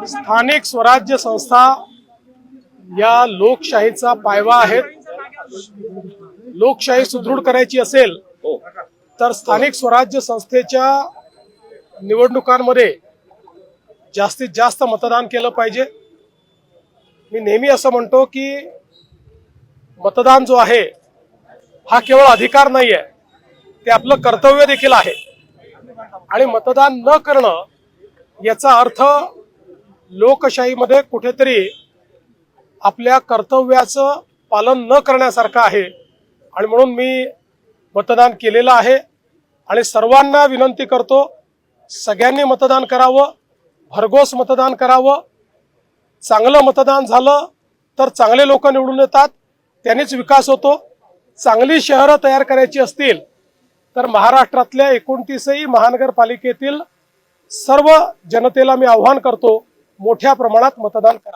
स्थानिक स्वराज्य संस्था या लोकशाहीचा पायवा आहेत. लोकशाही सुदृढ करायची असेल तर स्थानिक स्वराज्य संस्थेच्या निवडणुकांमध्ये जास्तीत जास्त मतदान केलं पाहिजे. मी नेहमी असं म्हणतो की मतदान जो आहे हा केवळ अधिकार नाही आहे, ते आपलं कर्तव्य देखील आहे. आणि मतदान न करणं याचा अर्थ लोकशाहीमध्ये कुठेतरी आपल्या कर्तव्याचं पालन न करण्यासारखं आहे. आणि म्हणून मी मतदान केलेलं आहे आणि सर्वांना विनंती करतो, सगळ्यांनी मतदान करावं, भरघोस मतदान करावं. चांगलं मतदान झालं तर चांगले लोक निवडून येतात, त्यांनीच विकास होतो. चांगली शहरं तयार करायची असतील तर महाराष्ट्रातल्या 29ही महानगरपालिकेतील सर्व जनतेला मी आव्हान करतो, मोठ्या प्रमाणात मतदान करा.